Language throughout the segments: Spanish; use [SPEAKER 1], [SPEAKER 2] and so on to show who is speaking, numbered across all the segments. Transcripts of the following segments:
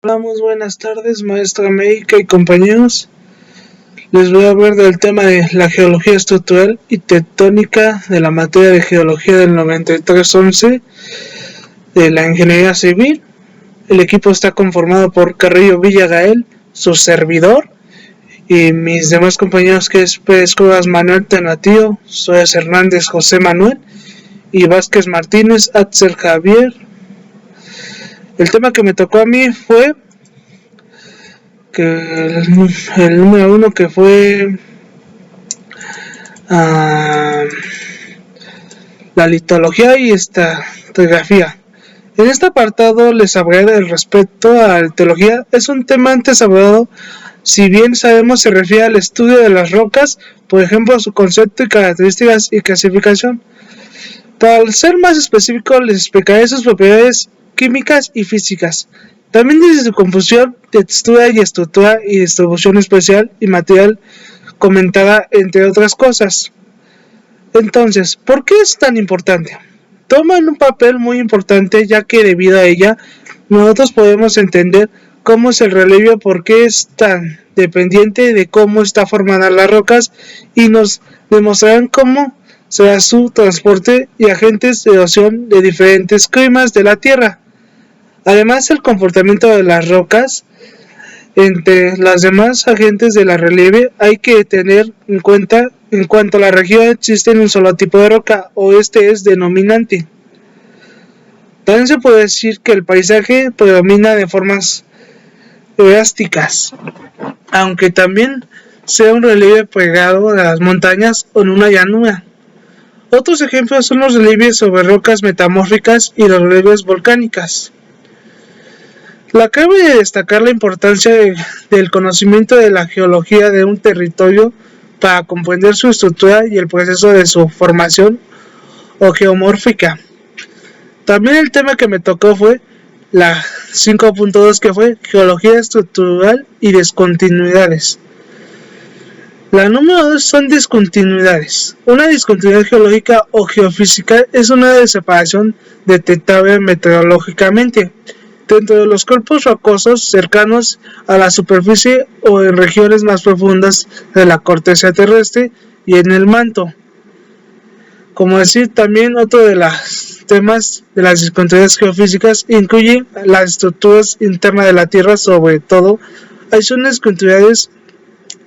[SPEAKER 1] Hola, muy buenas tardes, maestra Meika y compañeros. Les voy a hablar del tema de la geología estructural y tectónica de la materia de geología del 9311 de la ingeniería civil. El equipo está conformado por Carrillo Villagael, su servidor, y mis demás compañeros, que es Pérez Cuevas Manuel Tenatío, Suárez Hernández José Manuel y Vázquez Martínez Axel Javier. El tema que me tocó a mí fue el número uno, que fue la litología y estratigrafía. En este apartado les hablaré del respecto a la litología. Es un tema antes hablado, si bien sabemos se refiere al estudio de las rocas, por ejemplo su concepto y características y clasificación. Para ser más específico les explicaré sus propiedades químicas y físicas. También desde su composición, textura y estructura y distribución espacial y material comentada, entre otras cosas. Entonces, ¿por qué es tan importante? Toman un papel muy importante, ya que debido a ella nosotros podemos entender cómo es el relieve, por qué es tan dependiente de cómo está formada las rocas, y nos demostrarán cómo será su transporte y agentes de erosión de diferentes climas de la Tierra. Además, el comportamiento de las rocas entre las demás agentes de la relieve hay que tener en cuenta. En cuanto a la región, existe un solo tipo de roca, o este es denominante. También se puede decir que el paisaje predomina de formas drásticas, aunque también sea un relieve pegado a las montañas o en una llanura. Otros ejemplos son los relieves sobre rocas metamórficas y los relieves volcánicas. La cabe de destacar la importancia del conocimiento de la geología de un territorio para comprender su estructura y el proceso de su formación o geomórfica. También el tema que me tocó fue la 5.2, que fue geología estructural y discontinuidades. La número 2 son discontinuidades. Una discontinuidad geológica o geofísica es una separación detectable meteorológicamente dentro de los cuerpos rocosos cercanos a la superficie o en regiones más profundas de la corteza terrestre y en el manto. Como decir, también otro de los temas de las discontinuidades geofísicas incluye las estructuras internas de la Tierra. Sobre todo, hay unas discontinuidades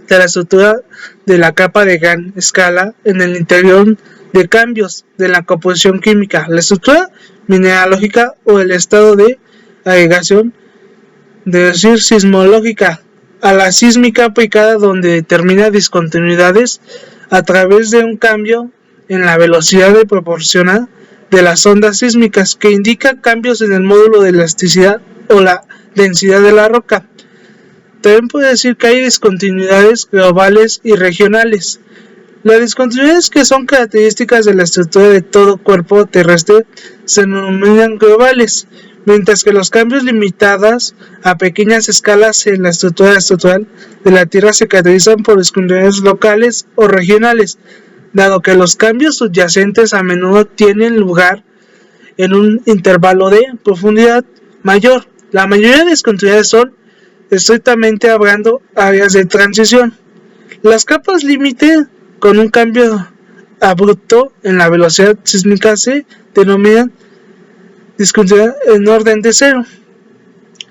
[SPEAKER 1] de la estructura de la capa de gran escala en el interior, de cambios de la composición química, la estructura mineralógica o el estado de agregación, de decir sismológica, a la sísmica aplicada, donde determina discontinuidades a través de un cambio en la velocidad de proporcional de las ondas sísmicas, que indica cambios en el módulo de elasticidad o la densidad de la roca. También puede decir que hay discontinuidades globales y regionales. Las discontinuidades, que son características de la estructura de todo cuerpo terrestre, se denominan globales, mientras que los cambios limitados a pequeñas escalas en la estructura estructural de la Tierra se caracterizan por discontinuidades locales o regionales, dado que los cambios subyacentes a menudo tienen lugar en un intervalo de profundidad mayor. La mayoría de discontinuidades son, estrictamente hablando, áreas de transición. Las capas límite con un cambio abrupto en la velocidad sísmica se denominan discontinuidad en orden de cero.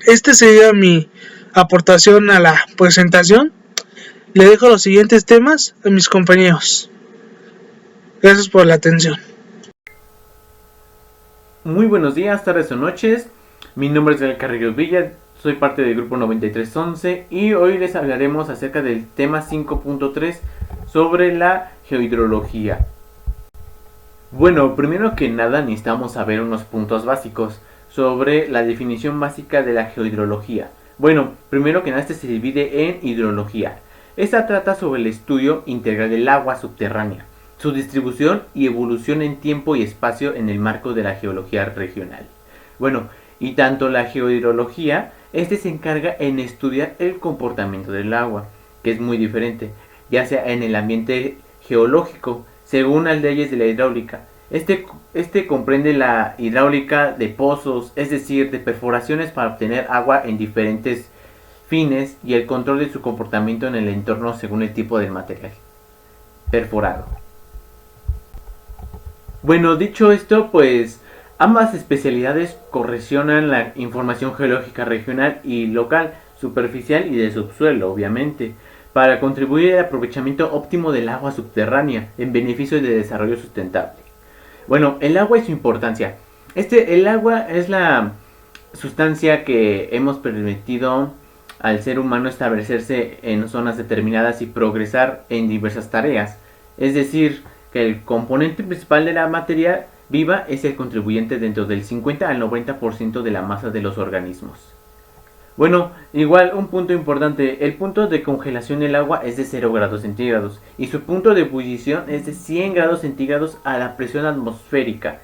[SPEAKER 1] Este sería mi aportación a la presentación. Le dejo los siguientes temas a mis compañeros. Gracias por la atención.
[SPEAKER 2] Muy buenos días, tardes o noches. Mi nombre es Gael Carrillo Villa, soy parte del grupo 9311 y hoy les hablaremos acerca del tema 5.3 sobre la geohidrología. Bueno, primero que nada necesitamos saber unos puntos básicos sobre la definición básica de la geohidrología. Bueno, primero que nada, se divide en hidrología. Esta trata sobre el estudio integral del agua subterránea, su distribución y evolución en tiempo y espacio en el marco de la geología regional. Bueno, y tanto la geohidrología, se encarga en estudiar el comportamiento del agua, que es muy diferente, ya sea en el ambiente geológico, según las leyes de la hidráulica, Este comprende la hidráulica de pozos, es decir, de perforaciones para obtener agua en diferentes fines y el control de su comportamiento en el entorno según el tipo del material perforado. Bueno, dicho esto, pues ambas especialidades correlacionan la información geológica regional y local, superficial y de subsuelo, obviamente, para contribuir al aprovechamiento óptimo del agua subterránea en beneficio del desarrollo sustentable. Bueno, el agua y su importancia. El agua es la sustancia que hemos permitido al ser humano establecerse en zonas determinadas y progresar en diversas tareas. Es decir, que el componente principal de la materia viva es el contribuyente dentro del 50 al 90% de la masa de los organismos. Bueno, igual un punto importante, el punto de congelación del agua es de 0 grados centígrados y su punto de ebullición es de 100 grados centígrados a la presión atmosférica,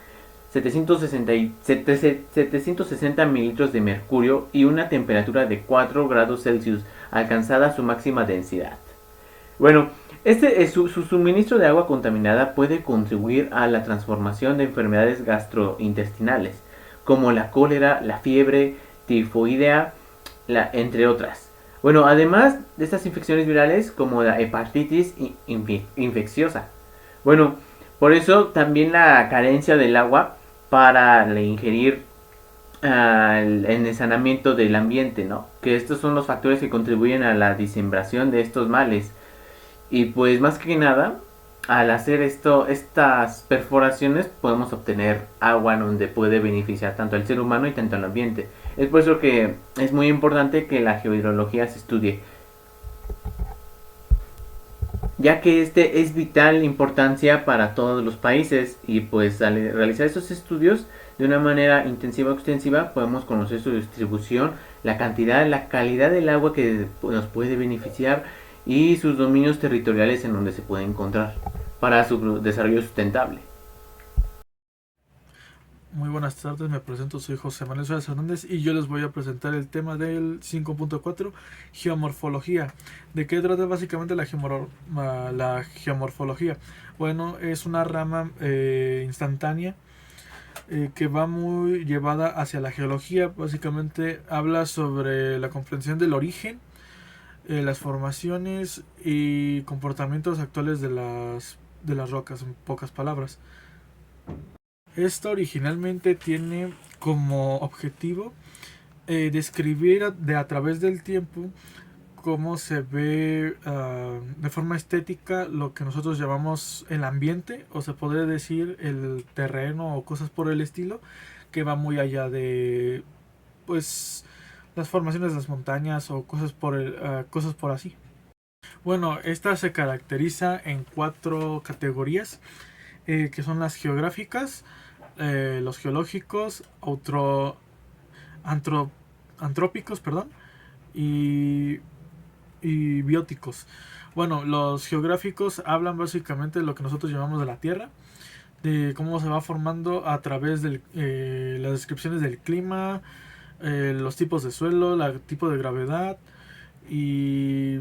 [SPEAKER 2] 760 mililitros de mercurio y una temperatura de 4 grados Celsius, alcanzada su máxima densidad. Bueno, su suministro de agua contaminada puede contribuir a la transformación de enfermedades gastrointestinales, como la cólera, la fiebre tifoidea, entre otras. Bueno, además de estas infecciones virales como la hepatitis infecciosa. Bueno, por eso también la carencia del agua para ingerir en el saneamiento del ambiente, ¿no? Que estos son los factores que contribuyen a la disembración de estos males. Y pues más que nada, al hacer estas perforaciones podemos obtener agua donde puede beneficiar tanto al ser humano y tanto al ambiente. Es por eso que es muy importante que la geohidrología se estudie, ya que este es vital importancia para todos los países y pues al realizar estos estudios de una manera intensiva o extensiva podemos conocer su distribución, la cantidad, la calidad del agua que nos puede beneficiar y sus dominios territoriales en donde se puede encontrar para su desarrollo sustentable.
[SPEAKER 3] Muy buenas tardes, me presento, soy José Manuel Suárez Hernández y yo les voy a presentar el tema del 5.4, geomorfología. ¿De qué trata básicamente la geomorfología? Bueno, es una rama instantánea que va muy llevada hacia la geología. Básicamente habla sobre la comprensión del origen, las formaciones y comportamientos actuales de las rocas, en pocas palabras. Esto originalmente tiene como objetivo describir a través del tiempo cómo se ve de forma estética lo que nosotros llamamos el ambiente, o se podría decir el terreno o cosas por el estilo, que va muy allá de pues las formaciones de las montañas o cosas por así. Bueno, esta se caracteriza en 4 categorías, que son las geográficas, los geológicos, antrópicos, perdón, y, y bióticos. Bueno, los geográficos hablan básicamente de lo que nosotros llamamos de la Tierra, de cómo se va formando a través de las descripciones del clima, los tipos de suelo, el tipo de gravedad y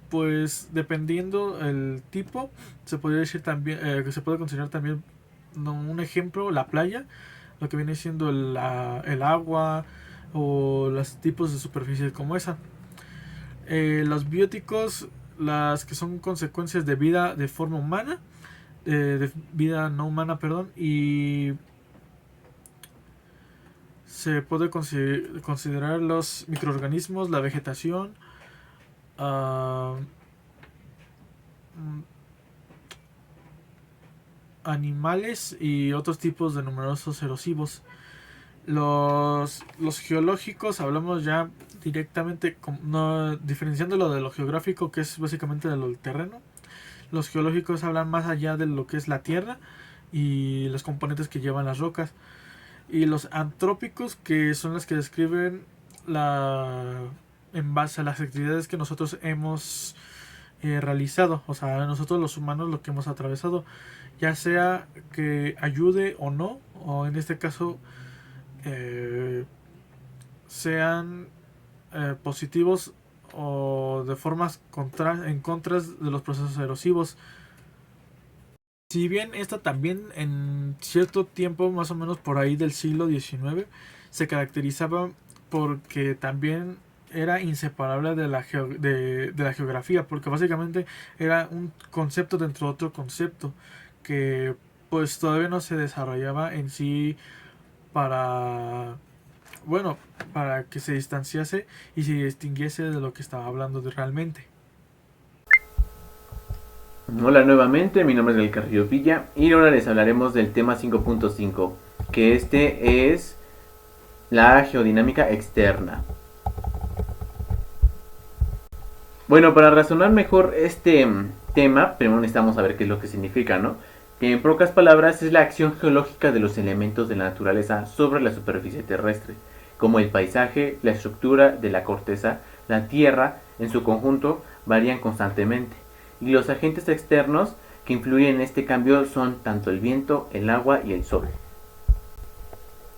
[SPEAKER 3] pues dependiendo el tipo se podría decir también que se puede considerar también, no, un ejemplo, la playa, lo que viene siendo el agua o los tipos de superficie como esa. Los bióticos, las que son consecuencias de vida de forma humana, de vida no humana, perdón, y se puede considerar los microorganismos, la vegetación, uh, animales y otros tipos de numerosos erosivos. Los geológicos hablamos ya directamente, no, diferenciándolo de lo geográfico, que es básicamente de lo del terreno. Los geológicos hablan más allá de lo que es la tierra y los componentes que llevan las rocas. Y los antrópicos, que son las que describen en base a las actividades que nosotros hemos realizado, o sea, nosotros los humanos lo que hemos atravesado, ya sea que ayude o no, o en este caso sean positivos o de formas en contra de los procesos erosivos. Si bien esta también en cierto tiempo, más o menos por ahí del siglo XIX, se caracterizaba porque también era inseparable de la geografía, porque básicamente era un concepto dentro de otro concepto que pues todavía no se desarrollaba en sí para, bueno, para que se distanciase y se distinguiese de lo que estaba hablando realmente.
[SPEAKER 2] Hola nuevamente, mi nombre es El Carrillo Villa y ahora les hablaremos del tema 5.5, que este es la geodinámica externa. Bueno, para razonar mejor este tema, primero necesitamos saber qué es lo que significa, ¿no? Que en pocas palabras es la acción geológica de los elementos de la naturaleza sobre la superficie terrestre, como el paisaje, la estructura de la corteza, la tierra en su conjunto varían constantemente, y los agentes externos que influyen en este cambio son tanto el viento, el agua y el sol.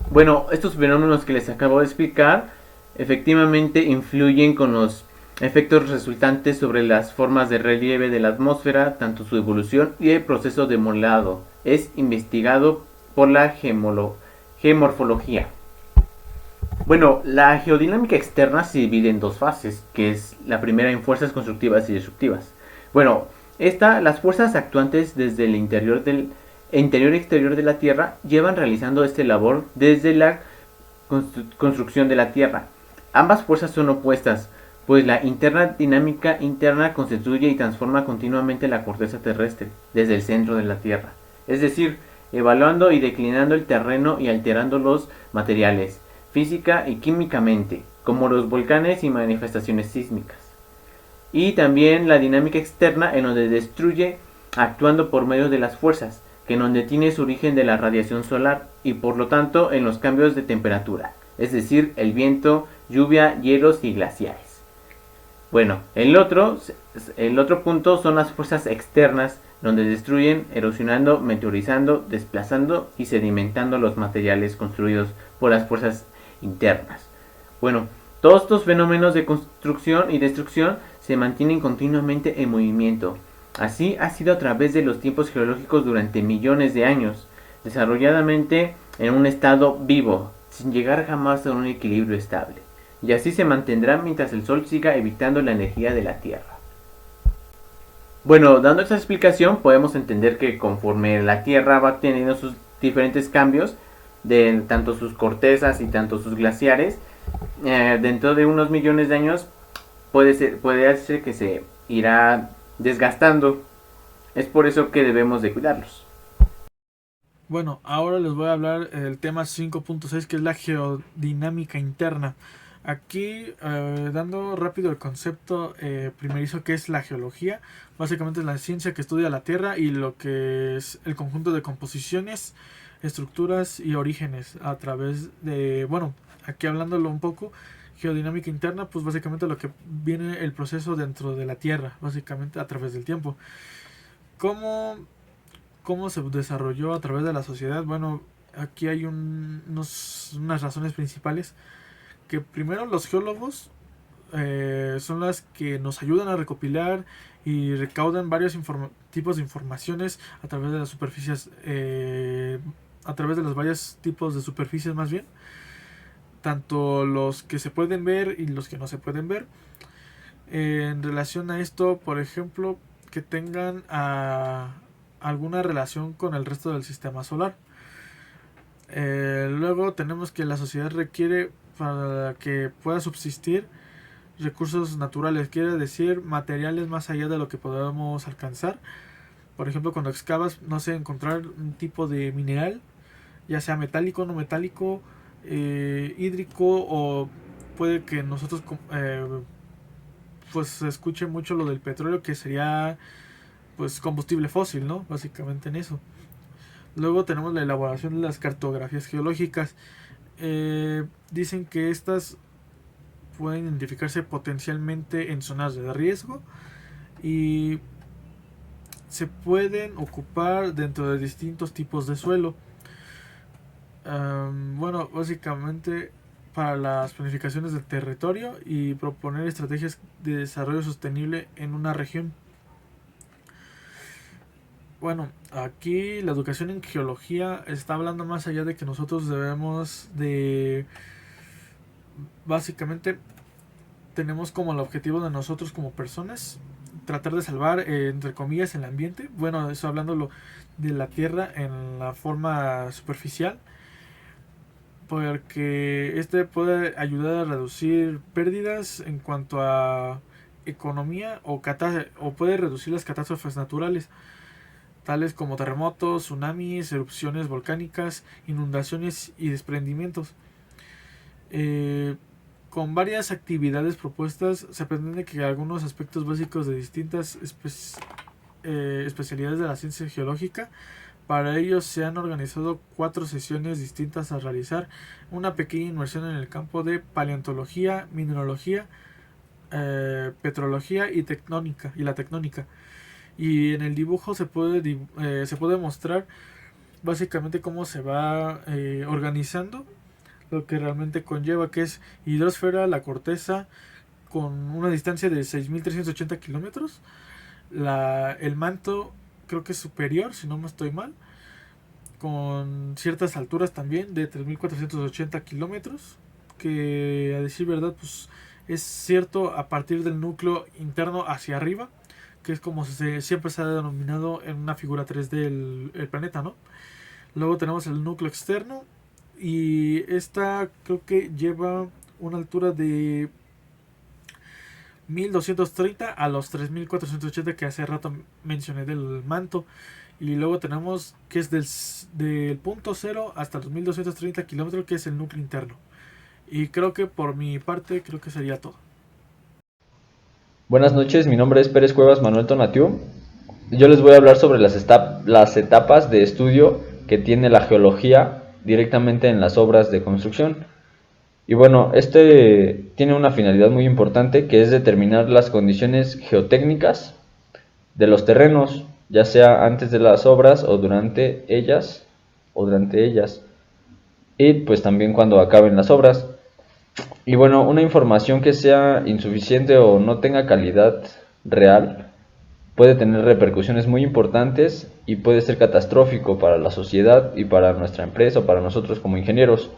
[SPEAKER 2] Bueno, estos fenómenos que les acabo de explicar efectivamente influyen con los efectos resultantes sobre las formas de relieve de la atmósfera, tanto su evolución y el proceso de modelado. Es investigado por la geomorfología. Bueno, la geodinámica externa se divide en dos fases, que es la primera en fuerzas constructivas y destructivas. Bueno, las fuerzas actuantes desde el interior y exterior de la Tierra llevan realizando esta labor desde la construcción de la Tierra. Ambas fuerzas son opuestas, pues la dinámica interna constituye y transforma continuamente la corteza terrestre desde el centro de la Tierra, es decir, evaluando y declinando el terreno y alterando los materiales, física y químicamente, como los volcanes y manifestaciones sísmicas. Y también la dinámica externa, en donde destruye actuando por medio de las fuerzas, que en donde tiene su origen de la radiación solar y por lo tanto en los cambios de temperatura, es decir, el viento, lluvia, hielos y glaciares. Bueno, el otro punto son las fuerzas externas, donde destruyen, erosionando, meteorizando, desplazando y sedimentando los materiales construidos por las fuerzas internas. Bueno, todos estos fenómenos de construcción y destrucción se mantienen continuamente en movimiento. Así ha sido a través de los tiempos geológicos durante millones de años, desarrolladamente en un estado vivo, sin llegar jamás a un equilibrio estable. Y así se mantendrá mientras el Sol siga evitando la energía de la Tierra. Bueno, dando esta explicación podemos entender que conforme la Tierra va teniendo sus diferentes cambios, de tanto sus cortezas y tanto sus glaciares, dentro de unos millones de años puede ser que se irá desgastando. Es por eso que debemos de cuidarlos.
[SPEAKER 3] Bueno, ahora les voy a hablar del tema 5.6, que es la geodinámica interna. Aquí, dando rápido el concepto primerizo, que es la geología. Básicamente es la ciencia que estudia la Tierra y lo que es el conjunto de composiciones, estructuras y orígenes a través de, bueno, aquí hablándolo un poco, geodinámica interna, pues básicamente lo que viene el proceso dentro de la Tierra, básicamente a través del tiempo. ¿Cómo, cómo se desarrolló a través de la sociedad? Bueno, aquí hay unas razones principales, que primero los geólogos son las que nos ayudan a recopilar y recaudan varios tipos de informaciones a través de las superficies, a través de los varios tipos de superficies más bien, tanto los que se pueden ver y los que no se pueden ver. En relación a esto, por ejemplo, que tengan alguna relación con el resto del sistema solar. Luego tenemos que la sociedad requiere, para que pueda subsistir, recursos naturales, quiere decir materiales más allá de lo que podamos alcanzar. Por ejemplo, cuando excavas, no sé, encontrar un tipo de mineral, ya sea metálico, no metálico, hídrico, o puede que nosotros pues se escuche mucho lo del petróleo, que sería pues combustible fósil, ¿no? Básicamente en eso. Luego tenemos la elaboración de las cartografías geológicas. Dicen que estas pueden identificarse potencialmente en zonas de riesgo y se pueden ocupar dentro de distintos tipos de suelo. Bueno, básicamente para las planificaciones del territorio y proponer estrategias de desarrollo sostenible en una región. Bueno, aquí la educación en geología está hablando más allá de que nosotros debemos de, básicamente, tenemos como el objetivo de nosotros como personas tratar de salvar, entre comillas, el ambiente. Bueno, eso hablando de la Tierra en la forma superficial, porque este puede ayudar a reducir pérdidas en cuanto a economía o puede reducir las catástrofes naturales, tales como terremotos, tsunamis, erupciones volcánicas, inundaciones y desprendimientos. Eh, con varias actividades propuestas se pretende que algunos aspectos básicos de distintas especialidades de la ciencia geológica. Para ello se han organizado 4 sesiones distintas a realizar, una pequeña inmersión en el campo de paleontología, mineralogía, petrología y la tectónica. Y en el dibujo se puede mostrar básicamente cómo se va organizando lo que realmente conlleva, que es hidrosfera, la corteza, con una distancia de 6.380 kilómetros. El manto creo que es superior, si no me estoy mal, con ciertas alturas también de 3.480 kilómetros, que a decir verdad pues es cierto a partir del núcleo interno hacia arriba, que es como siempre se ha denominado en una figura 3D el planeta, ¿no? Luego tenemos el núcleo externo, y esta creo que lleva una altura de 1230 a los 3480 que hace rato mencioné del manto. Y luego tenemos que es del punto cero hasta los 1230 kilómetros, que es el núcleo interno. Y creo que por mi parte, creo que sería todo.
[SPEAKER 4] Buenas noches, mi nombre es Pérez Cuevas Manuel Tonatiu. Yo les voy a hablar sobre las etapas de estudio que tiene la geología directamente en las obras de construcción. Y bueno, este tiene una finalidad muy importante, que es determinar las condiciones geotécnicas de los terrenos, ya sea antes de las obras o durante ellas, y pues también cuando acaben las obras. Y bueno, una información que sea insuficiente o no tenga calidad real puede tener repercusiones muy importantes y puede ser catastrófico para la sociedad y para nuestra empresa o para nosotros como ingenieros.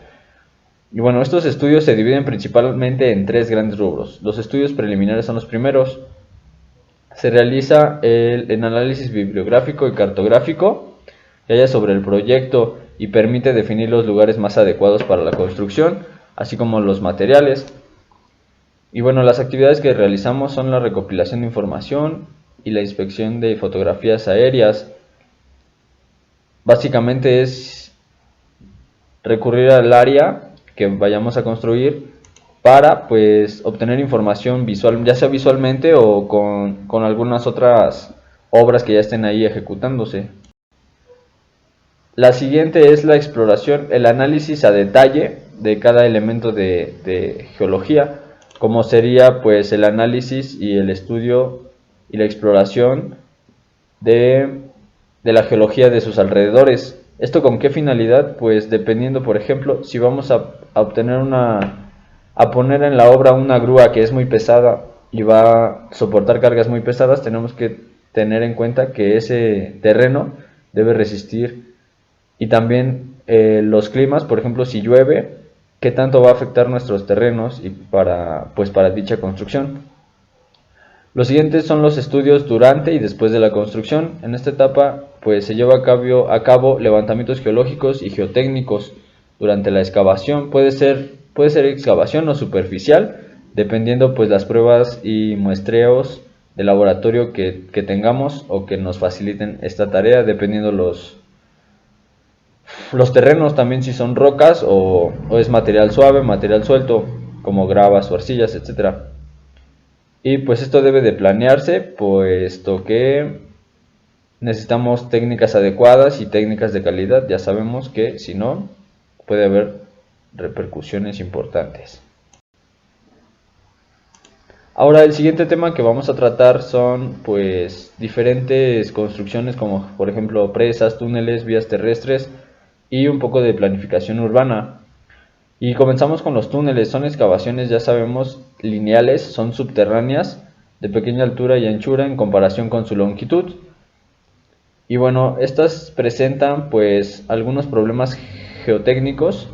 [SPEAKER 4] Y bueno, estos estudios se dividen principalmente en 3 grandes rubros. Los estudios preliminares son los primeros. Se realiza el análisis bibliográfico y cartográfico que haya sobre el proyecto y permite definir los lugares más adecuados para la construcción, así como los materiales. Y bueno, las actividades que realizamos son la recopilación de información y la inspección de fotografías aéreas. Básicamente es recurrir al área que vayamos a construir para pues obtener información visual, ya sea visualmente o con algunas otras obras que ya estén ahí ejecutándose. La siguiente es la exploración, el análisis a detalle de cada elemento de geología, como sería pues el análisis y el estudio y la exploración de la geología de sus alrededores. ¿Esto con qué finalidad? Pues dependiendo, por ejemplo, si vamos a poner en la obra una grúa que es muy pesada y va a soportar cargas muy pesadas, tenemos que tener en cuenta que ese terreno debe resistir. Y también los climas, por ejemplo, si llueve, qué tanto va a afectar nuestros terrenos y para dicha construcción. Los siguientes son los estudios durante y después de la construcción. En esta etapa pues se lleva a cabo levantamientos geológicos y geotécnicos durante la excavación. Puede ser excavación o superficial, dependiendo pues las pruebas y muestreos de laboratorio que tengamos o que nos faciliten esta tarea, dependiendo los terrenos, también si son rocas o es material suave, material suelto, como gravas o arcillas, etcétera. Y pues esto debe de planearse, puesto que necesitamos técnicas adecuadas y técnicas de calidad. Ya sabemos que si no, puede haber repercusiones importantes. Ahora el siguiente tema que vamos a tratar son pues diferentes construcciones, como por ejemplo presas, túneles, vías terrestres y un poco de planificación urbana. Y comenzamos con los túneles. Son excavaciones, ya sabemos, lineales, son subterráneas, de pequeña altura y anchura en comparación con su longitud. Y bueno, estas presentan pues algunos problemas geotécnicos,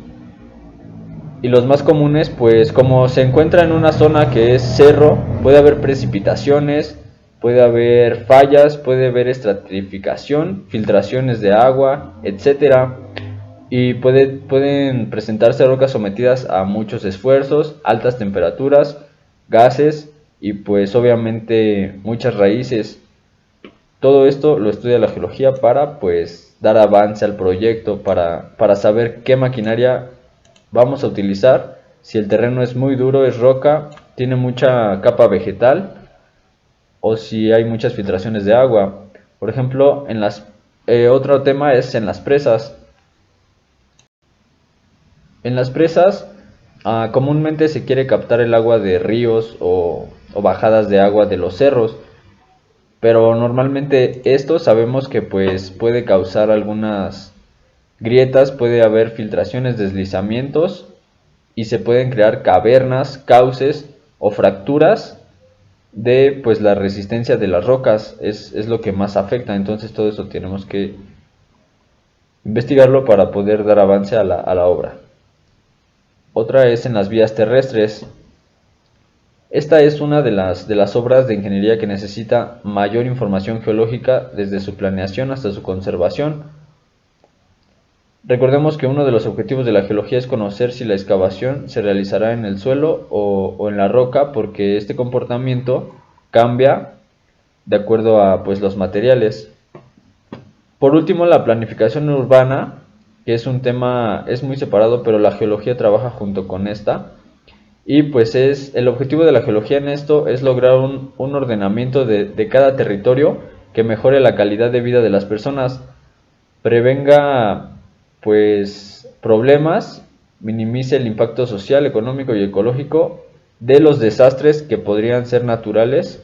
[SPEAKER 4] y los más comunes, pues como se encuentra en una zona que es cerro, puede haber precipitaciones, puede haber fallas, puede haber estratificación, filtraciones de agua, etcétera. Y pueden presentarse rocas sometidas a muchos esfuerzos, altas temperaturas, gases y pues obviamente muchas raíces. Todo esto lo estudia la geología para pues dar avance al proyecto, para saber qué maquinaria vamos a utilizar, si el terreno es muy duro, es roca, tiene mucha capa vegetal o si hay muchas filtraciones de agua. Por ejemplo, otro tema es en las presas. En las presas comúnmente se quiere captar el agua de ríos o bajadas de agua de los cerros, pero normalmente esto sabemos que pues puede causar algunas grietas, puede haber filtraciones, deslizamientos y se pueden crear cavernas, cauces o fracturas de pues la resistencia de las rocas, es lo que más afecta. Entonces todo eso tenemos que investigarlo para poder dar avance a la obra. Otra es en las vías terrestres. Esta es una de las obras de ingeniería que necesita mayor información geológica desde su planeación hasta su conservación. Recordemos que uno de los objetivos de la geología es conocer si la excavación se realizará en el suelo o en la roca, porque este comportamiento cambia de acuerdo a pues, los materiales. Por último, la planificación urbana, que es un tema, es muy separado, pero la geología trabaja junto con esta. Y pues el objetivo de la geología en esto es lograr un ordenamiento de cada territorio que mejore la calidad de vida de las personas, prevenga pues problemas, minimice el impacto social, económico y ecológico de los desastres que podrían ser naturales,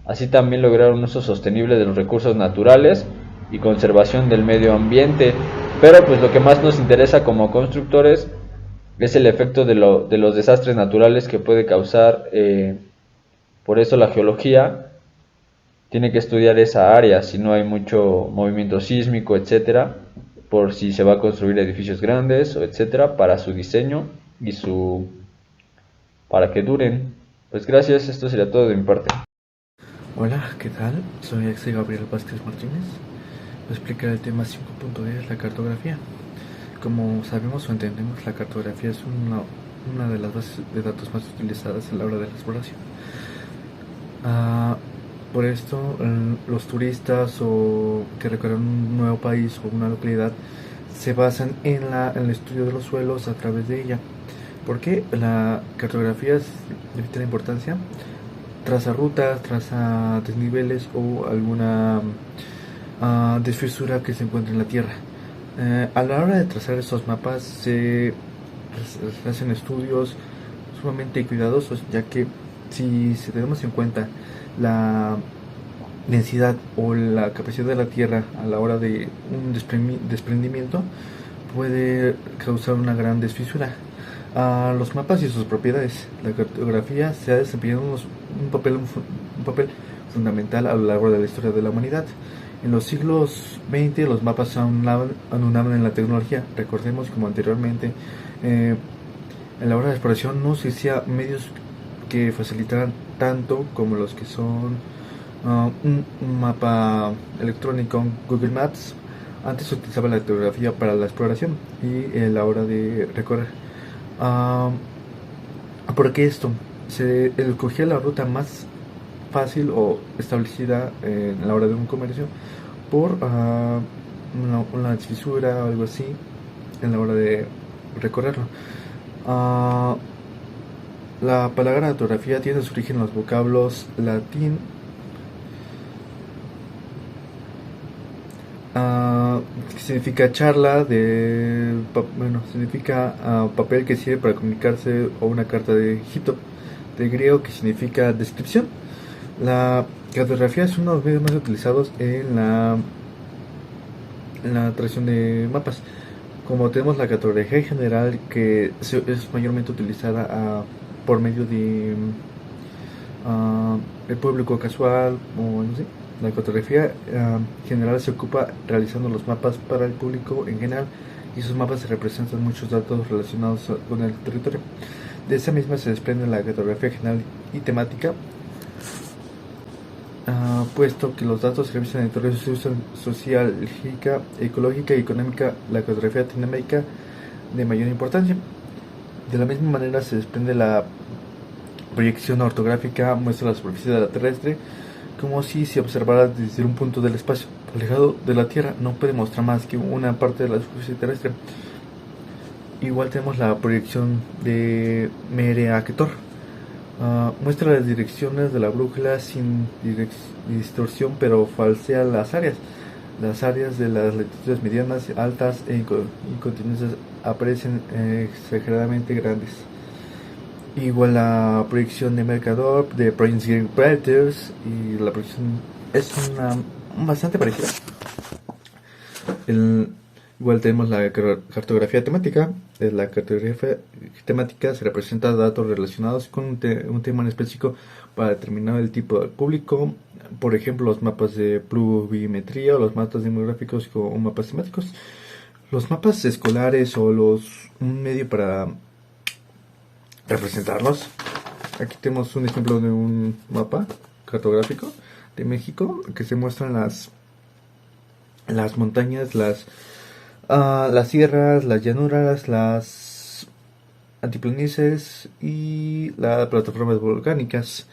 [SPEAKER 4] así también lograr un uso sostenible de los recursos naturales y conservación del medio ambiente. Pero pues lo que más nos interesa como constructores es el efecto de los desastres naturales que puede causar. Por eso la geología tiene que estudiar esa área, si no hay mucho movimiento sísmico, etcétera, por si se va a construir edificios grandes, etcétera, para su diseño y para que duren. Pues gracias, esto sería todo de mi parte.
[SPEAKER 3] Hola, ¿qué tal? Soy Axel Gabriel Vázquez Martínez. Voy a explicar el tema 5.10, la cartografía. Como sabemos o entendemos, la cartografía es una de las bases de datos más utilizadas a la hora de la exploración. Por esto, los turistas o que recorren un nuevo país o una localidad se basan en el estudio de los suelos a través de ella. ¿Por qué? La cartografía es de vital importancia. Traza rutas, traza desniveles o alguna desfisura que se encuentra en la tierra. A la hora de trazar estos mapas se hacen estudios sumamente cuidadosos, ya que si tenemos en cuenta la densidad o la capacidad de la tierra a la hora de un desprendimiento, puede causar una gran desfisura. Los mapas y sus propiedades. La cartografía se ha desempeñado un papel fundamental a lo largo de la historia de la humanidad. En los siglos XX los mapas anulaban en la tecnología. Recordemos como anteriormente, en la hora de exploración no se hacía medios que facilitaran tanto como los que son un mapa electrónico, Google Maps. Antes se utilizaba la cartografía para la exploración y la hora de recorrer. ¿Por qué esto? Se escogía la ruta más fácil o establecida en la hora de un comercio por una fisura o algo así en la hora de recorrerlo. La palabra cartografía tiene su origen en los vocablos latín que significa charla significa papel que sirve para comunicarse, o una carta de Egipto, de griego, que significa descripción. La cartografía es uno de los medios más utilizados en la tracción de mapas. Como tenemos la cartografía en general, que es mayormente utilizada por medio de el público casual o no sé,
[SPEAKER 5] La cartografía general se ocupa realizando los mapas para el público en general, y esos mapas representan muchos datos relacionados con el territorio. De esa misma se desprende la cartografía general y temática, puesto que los datos se revisan en territorios sociológica, ecológica y económica. La cartografía temática de mayor importancia. De la misma manera se desprende la proyección ortográfica, muestra la superficie de la terrestre como si se observara desde un punto del espacio alejado de la Tierra. No puede mostrar más que una parte de la superficie terrestre. Igual tenemos la proyección de Mereactor. Muestra las direcciones de la brújula sin distorsión, pero falsea las áreas. Las áreas de las latitudes medianas, altas e incontinuas aparecen exageradamente grandes. Igual la proyección de Mercator, de Prince Predators, y la proyección es bastante parecida. Igual tenemos la cartografía temática. La cartografía temática se representa datos relacionados con un tema en específico para determinar el tipo de público. Por ejemplo, los mapas de pluviometría o los mapas demográficos o mapas temáticos. Los mapas escolares o un medio para representarlos. Aquí tenemos un ejemplo de un mapa cartográfico de México que se muestran las montañas, las sierras, las llanuras, las altiplanicies y las plataformas volcánicas.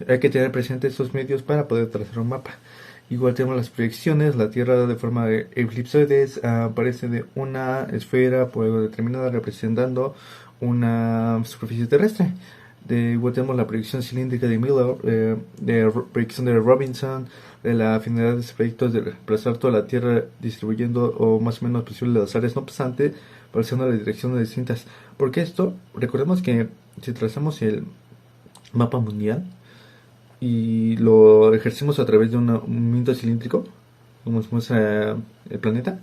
[SPEAKER 5] Hay que tener presente estos medios para poder trazar un mapa. Igual tenemos las proyecciones. La Tierra de forma de elipsoides aparece de una esfera por algo determinada representando una superficie terrestre. Igual tenemos la proyección cilíndrica de Miller, de proyección de Robinson, de la finalidad de este proyecto es de reemplazar toda la Tierra distribuyendo o más o menos posible las áreas no obstante, pareciendo las direcciones distintas. Porque esto, recordemos que si trazamos el mapa mundial y lo ejercemos a través de un movimiento cilíndrico, como se muestra el planeta,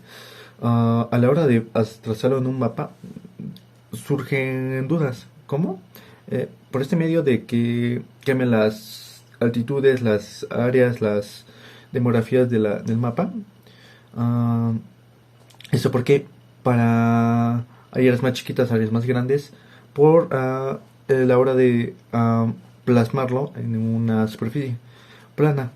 [SPEAKER 5] a la hora de trazarlo en un mapa surgen dudas. ¿Cómo? Por este medio de que cambian las altitudes, las áreas, las demografías del mapa. Eso porque para áreas más chiquitas, áreas más grandes, por la hora de plasmarlo en una superficie plana.